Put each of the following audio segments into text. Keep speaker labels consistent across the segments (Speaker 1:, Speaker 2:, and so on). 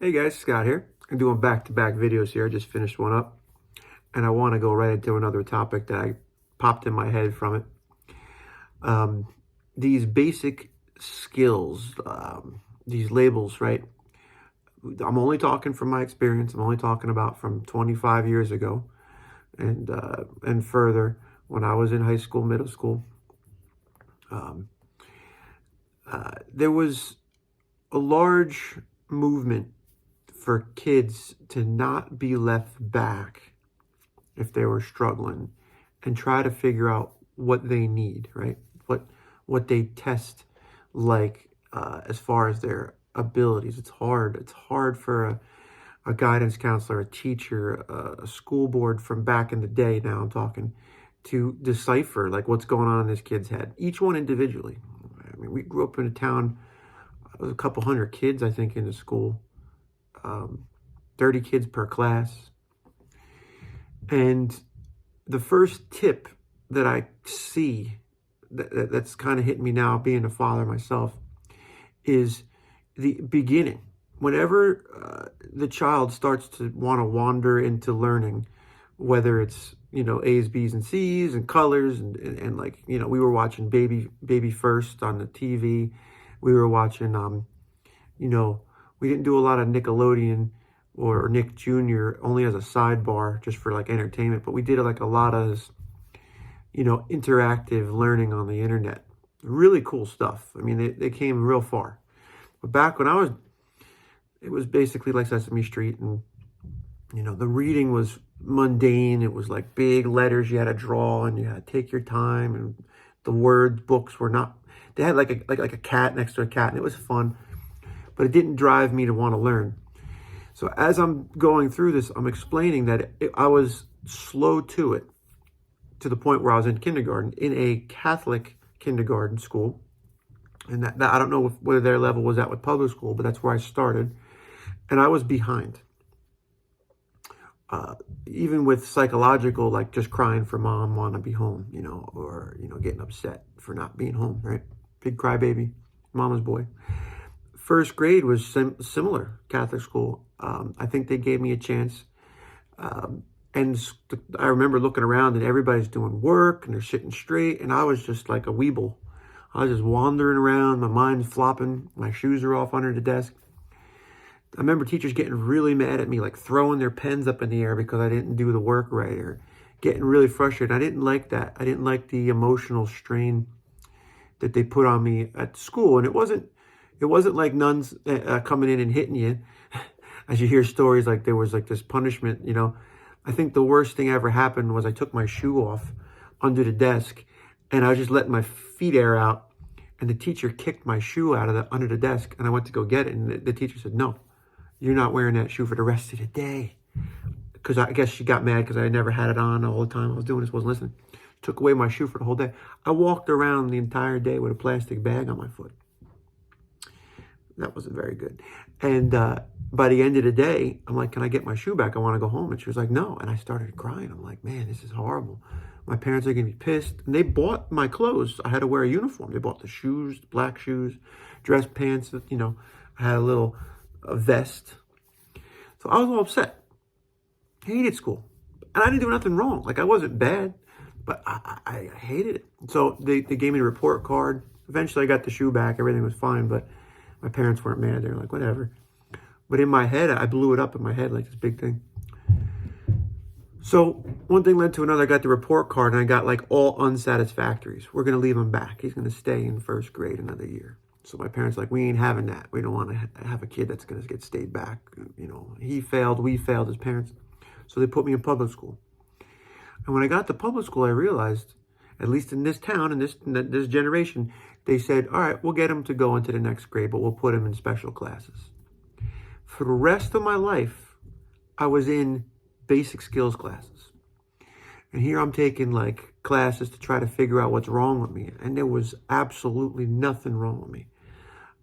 Speaker 1: Hey guys, Scott here. I'm doing back-to-back videos here. I just finished one up, and I want to go right into another topic that I popped in my head from it. Um, these basic skills, these labels, right? I'm only talking from my experience. I'm only talking about from 25 years ago and further when I was in high school, middle school. Um, there was a large movement for kids to not be left back if they were struggling and try to figure out what they need, right? What they test like as far as their abilities. It's hard. It's hard for a guidance counselor, a teacher, a school board from back in the day. Now I'm talking to decipher like what's going on in this kid's head. Each one individually. I mean, we grew up in a town. It was a couple hundred kids, I think, in the school. 30 kids per class. And the first tip that I see that's kind of hitting me now, being a father myself, is the beginning. Whenever the child starts to want to wander into learning, whether it's A's, B's, and C's and colors and like we were watching Baby First on the TV. We were watching we didn't do a lot of Nickelodeon or Nick Jr. only as a sidebar just for like entertainment, but we did like a lot of interactive learning on the internet. Really cool stuff. I mean, they came real far. But back when it was basically like Sesame Street, and the reading was mundane. It was like big letters you had to draw, and you had to take your time, and the word books were not. They had like a cat next to a cat, and it was fun, but it didn't drive me to want to learn. So as I'm going through this, I'm explaining that I was slow to it, to the point where I was in kindergarten, in a Catholic kindergarten school. And that I don't know whether their level was at with public school, but that's where I started. And I was behind. Even with psychological, like just crying for mom, want to be home, or, getting upset for not being home, right? Big crybaby, mama's boy. First grade was similar, Catholic school. I think they gave me a chance. And I remember looking around and everybody's doing work and they're sitting straight. And I was just like a weeble. I was just wandering around, my mind's flopping, my shoes are off under the desk. I remember teachers getting really mad at me, like throwing their pens up in the air because I didn't do the work right, or getting really frustrated. I didn't like that. I didn't like the emotional strain that they put on me at school. And it wasn't like nuns coming in and hitting you. As you hear stories like there was like this punishment, I think the worst thing ever happened was I took my shoe off under the desk and I was just letting my feet air out, and the teacher kicked my shoe out of under the desk, and I went to go get it, and the teacher said, "No, you're not wearing that shoe for the rest of the day." Because I guess she got mad because I never had it on all the time I was doing this, wasn't listening. Took away my shoe for the whole day. I walked around the entire day with a plastic bag on my foot. That wasn't very good. And by the end of the day, I'm like, "Can I get my shoe back? I want to go home." And she was like, "No." And I started crying. I'm like, "Man, this is horrible. My parents are going to be pissed." And they bought my clothes. I had to wear a uniform. They bought the shoes, black shoes, dress pants. I had a little vest. So I was all upset. I hated school. And I didn't do nothing wrong. Like, I wasn't bad, but I hated it. So they gave me the report card. Eventually, I got the shoe back. Everything was fine, but my parents weren't mad. They were like, whatever. But in my head, I blew it up in my head like this big thing. So one thing led to another. I got the report card, and I got like all unsatisfactories. We're going to leave him back. He's going to stay in first grade another year. So my parents were like, we ain't having that. We don't want to have a kid that's going to get stayed back. He failed. We failed as parents. So they put me in public school. And when I got to public school, I realized, at least in this town, in this generation, they said, all right, we'll get him to go into the next grade, but we'll put him in special classes. For the rest of my life, I was in basic skills classes. And here I'm taking like classes to try to figure out what's wrong with me. And there was absolutely nothing wrong with me.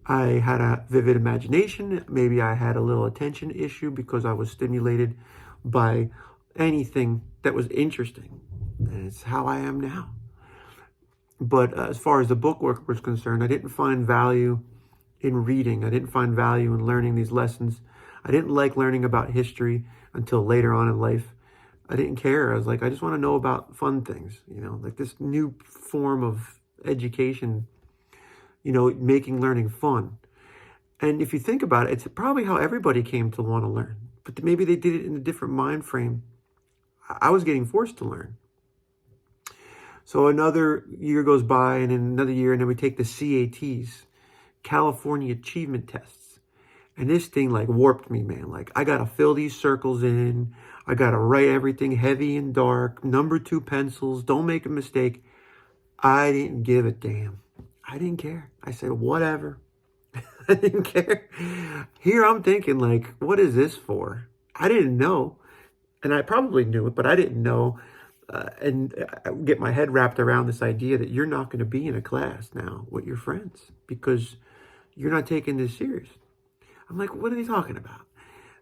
Speaker 1: I had a vivid imagination. Maybe I had a little attention issue because I was stimulated by anything that was interesting. And it's how I am now. But as far as the bookwork was concerned, I didn't find value in reading. I didn't find value in learning these lessons. I didn't like learning about history until later on in life. I didn't care. I was like, I just want to know about fun things, like this new form of education, making learning fun. And if you think about it, it's probably how everybody came to want to learn. But maybe they did it in a different mind frame. I was getting forced to learn. So another year goes by, and then another year, and then we take the CATs, California Achievement Tests. And this thing like warped me, man. Like, I got to fill these circles in. I got to write everything heavy and dark, number 2 pencils, don't make a mistake. I didn't give a damn. I didn't care. I said, whatever. I didn't care. Here I'm thinking, like, what is this for? I didn't know. And I probably knew it, but I didn't know. And I get my head wrapped around this idea that you're not going to be in a class now with your friends because you're not taking this serious. I'm like, what are they talking about?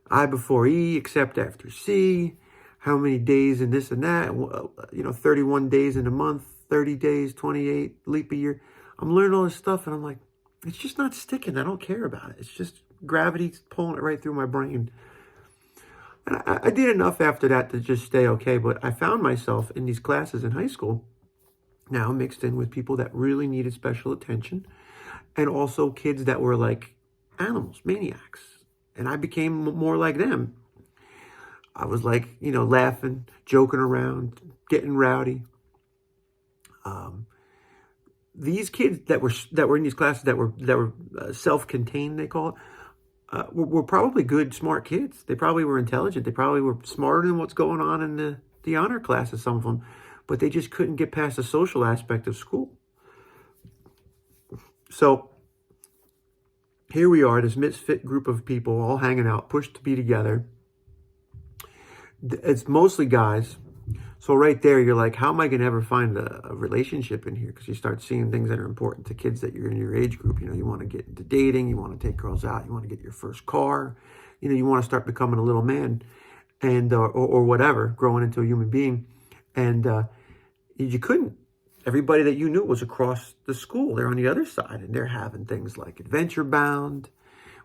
Speaker 1: I before E, except after C. How many days and this and that? 31 days in a month, 30 days, 28, leap a year. I'm learning all this stuff, and I'm like, it's just not sticking. I don't care about it. It's just gravity's pulling it right through my brain. And I did enough after that to just stay okay, but I found myself in these classes in high school now mixed in with people that really needed special attention, and also kids that were like animals, maniacs. And I became more like them. I was like, laughing, joking around, getting rowdy. These kids that were in these classes that were self-contained, they call it, were probably good, smart kids. They probably were intelligent. They probably were smarter than what's going on in the honor classes, some of them. But they just couldn't get past the social aspect of school. So here we are, this misfit group of people all hanging out, pushed to be together. It's mostly guys. So right there, you're like, how am I going to ever find a relationship in here? Because you start seeing things that are important to kids that you're in your age group. You want to get into dating. You want to take girls out. You want to get your first car. You want to start becoming a little man and or whatever, growing into a human being. And you couldn't. Everybody that you knew was across the school. They're on the other side, and they're having things like Adventure Bound,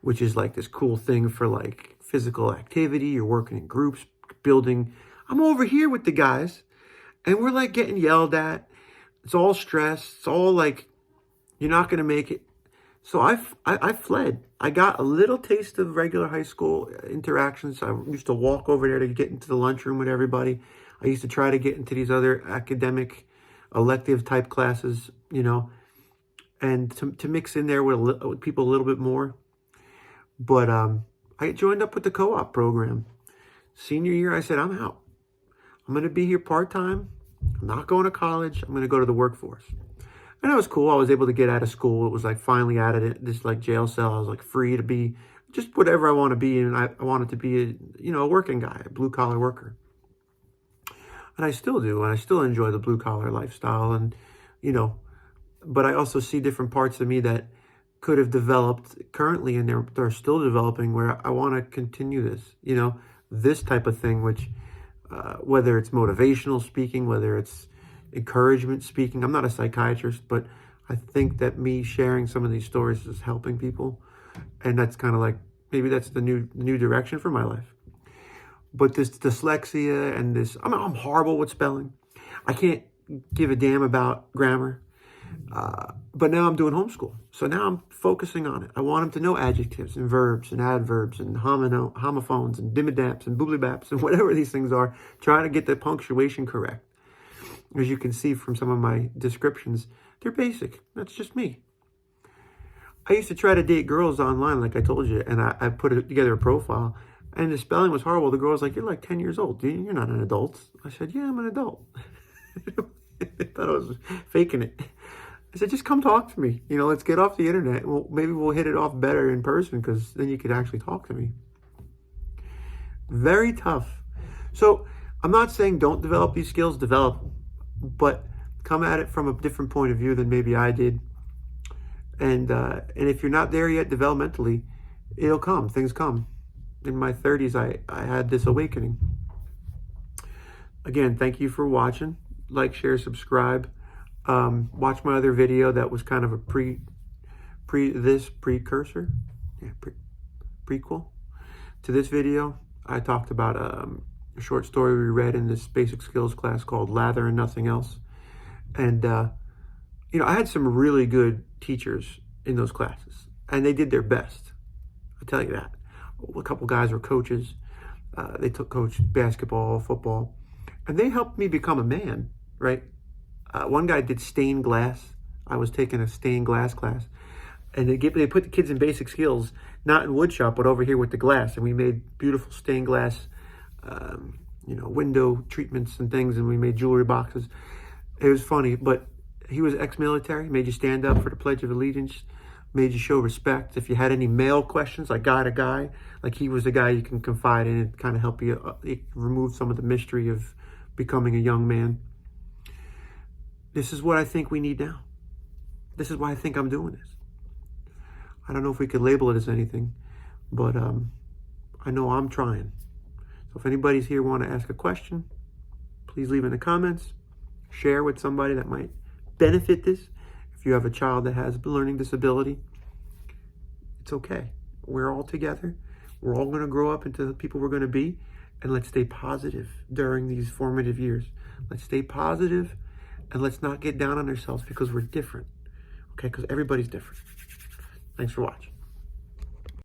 Speaker 1: which is like this cool thing for like physical activity. You're working in groups, building. I'm over here with the guys, and we're like getting yelled at. It's all stress. It's all like, you're not going to make it. So I fled. I got a little taste of regular high school interactions. I used to walk over there to get into the lunchroom with everybody. I used to try to get into these other academic elective type classes, and to mix in there with people a little bit more. But I joined up with the co-op program. Senior year, I said, I'm out. I'm going to be here part-time. I'm not going to college. I'm going to go to the workforce. And that was cool. I was able to get out of school. It was like finally out of this like jail cell. I was like free to be just whatever I want to be. And I wanted to be a working guy, a blue collar worker. And I still do. And I still enjoy the blue collar lifestyle. And, but I also see different parts of me that could have developed currently, and they're still developing, where I want to continue this type of thing, which whether it's motivational speaking, whether it's encouragement speaking. I'm not a psychiatrist, but I think that me sharing some of these stories is helping people. And that's kind of like, maybe that's the new direction for my life. But this dyslexia and this, I'm horrible with spelling. I can't give a damn about grammar. But now I'm doing homeschool. So now I'm focusing on it. I want them to know adjectives and verbs and adverbs and homophones and dimidaps and boobly-baps and whatever these things are. Trying to get the punctuation correct. As you can see from some of my descriptions, they're basic. That's just me. I used to try to date girls online, like I told you, and I put together a profile, and the spelling was horrible. The girl was like, you're like 10 years old. You're not an adult. I said, yeah, I'm an adult. I thought I was faking it. I said, just come talk to me. Let's get off the internet. Well, maybe we'll hit it off better in person, because then you could actually talk to me. Very tough. So I'm not saying don't develop these skills, develop them, but come at it from a different point of view than maybe I did. And if you're not there yet developmentally, it'll come. Things come. In my 30s, I had this awakening. Again, thank you for watching. Like, share, subscribe. Watch my other video that was kind of a prequel to this video, I talked about a short story we read in this basic skills class called Lather and Nothing Else. And, you know, I had some really good teachers in those classes, and they did their best. I'll tell you that. A couple guys were coaches. They coached basketball, football, and they helped me become a man, right? One guy did stained glass. I was taking a stained glass class, and they put the kids in basic skills, not in wood shop, but over here with the glass, and we made beautiful stained glass, you know, window treatments and things, and we made jewelry boxes. It was funny, but he was ex-military, made you stand up for the Pledge of Allegiance, made you show respect. If you had any male questions, like guy to guy, like he was the guy you can confide in and kind of help you remove some of the mystery of becoming a young man. This is what I think we need now. This is why I think I'm doing this. I don't know if we could label it as anything, but I know I'm trying. So if anybody's here want to ask a question, please leave in the comments. Share with somebody that might benefit this. If you have a child that has a learning disability, it's okay. We're all together. We're all going to grow up into the people we're going to be, and let's stay positive during these formative years. Let's stay positive, and let's not get down on ourselves because we're different. Okay, because everybody's different. Thanks for watching.